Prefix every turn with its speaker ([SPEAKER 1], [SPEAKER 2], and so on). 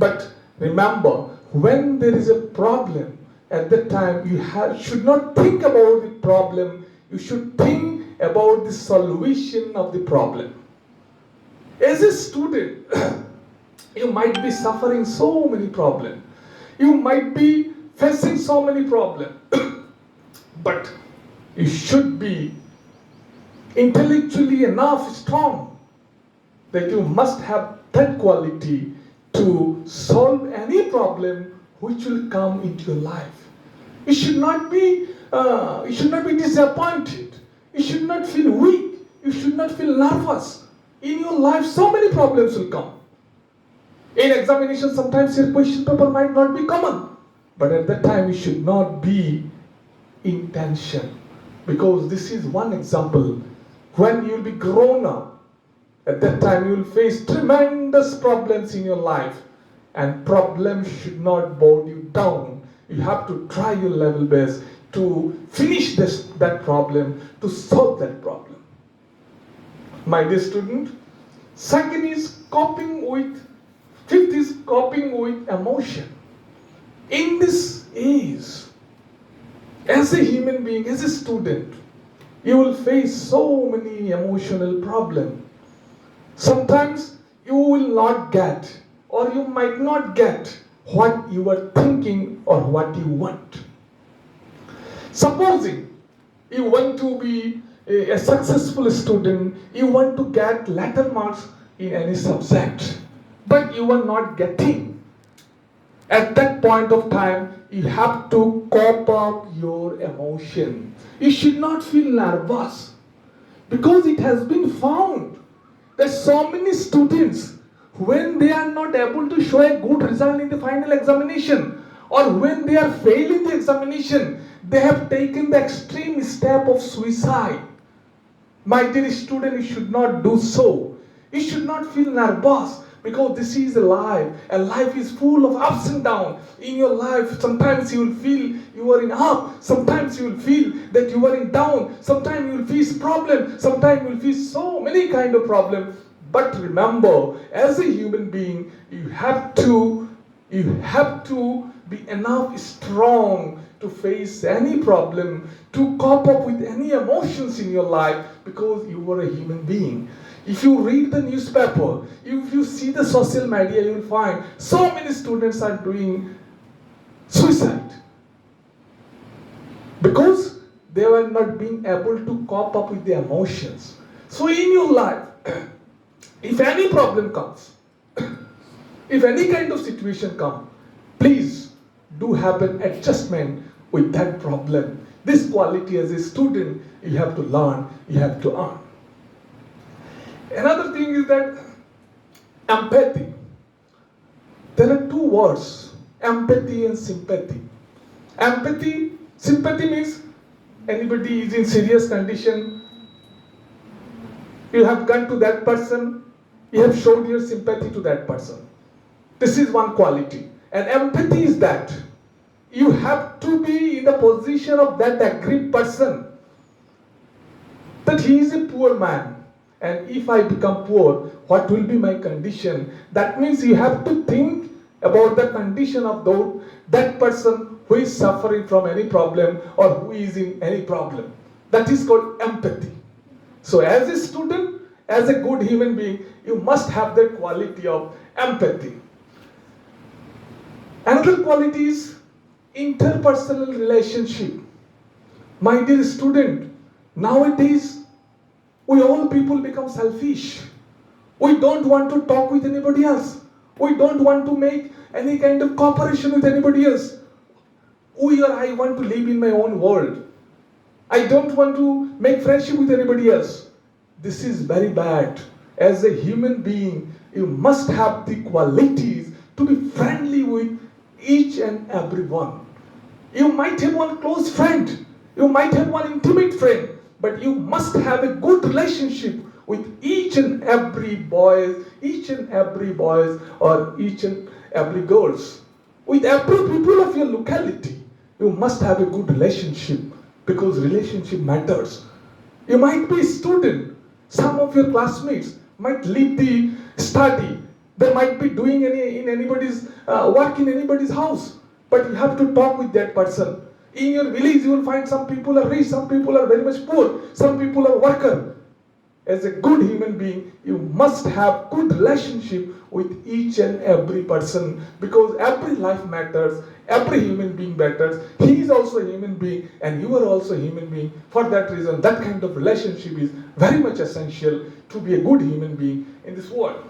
[SPEAKER 1] But remember, when there is a problem, at that time you should not think about the problem, you should think about the solution of the problem. As a student, you might be suffering so many problems. You might be facing so many problems. But you should be intellectually enough strong that you must have that quality to solve any problem which will come into your life. You should not be disappointed. You should not feel weak. You should not feel nervous. In your life, so many problems will come. In examination, sometimes your question paper might not be common. But at that time, you should not be in tension. Because this is one example. When you will be grown up, at that time you will face tremendous problems in your life. And problems should not bow you down. You have to try your level best to finish that problem, to solve that problem. My dear student, second is fifth is coping with emotion. In this age, as a human being, as a student, you will face so many emotional problems. Sometimes you will not get, or you might not get what you are thinking or what you want. Supposing you want to be a successful student, you want to get letter marks in any subject, but you are not getting. At that point of time, you have to cope up your emotion. You should not feel nervous, because it has been found that so many students, when they are not able to show a good result in the final examination, or when they are failing the examination, they have taken the extreme step of suicide. My dear student, you should not do so. You should not feel nervous, because this is a life. And life is full of ups and downs. In your life, sometimes you will feel you are in up. Sometimes you will feel that you are in down. Sometimes you will face problems. Sometimes you will face so many kind of problems. But remember, as a human being, you have to be enough strong to face any problem, to cope up with any emotions in your life, because you are a human being. If you read the newspaper, if you see the social media, you will find so many students are doing suicide, because they were not being able to cope up with the emotions. So in your life, if any problem comes, if any kind of situation comes, please do have an adjustment with that problem. This quality as a student, you have to learn, you have to earn. Another thing is that empathy. There are two words, empathy and sympathy. Sympathy means anybody is in serious condition, you have gone to that person, you have showed your sympathy to that person. This is one quality. And empathy is that you have to be in the position of that aggrieved person, that he is a poor man, and if I become poor, what will be my condition? That means you have to think about the condition of that person who is suffering from any problem or who is in any problem. That is called empathy. So as a student, as a good human being, you must have that quality of empathy. Another quality is interpersonal relationship. My dear student, nowadays, we all people become selfish. We don't want to talk with anybody else. We don't want to make any kind of cooperation with anybody else. I want to live in my own world. I don't want to make friendship with anybody else. This is very bad. As a human being, you must have the qualities to be friendly with each and every one. You might have one close friend. You might have one intimate friend. But you must have a good relationship with each and every boy or each and every girls. With every people of your locality, you must have a good relationship, because relationship matters. You might be a student. Some of your classmates might leave the study. They might be doing in anybody's work in anybody's house, but you have to talk with that person. In your village, you will find some people are rich, some people are very much poor, some people are worker. As a good human being, you must have good relationship with each and every person, because every life matters, every human being matters. He is also a human being and you are also a human being. For that reason, that kind of relationship is very much essential to be a good human being in this world.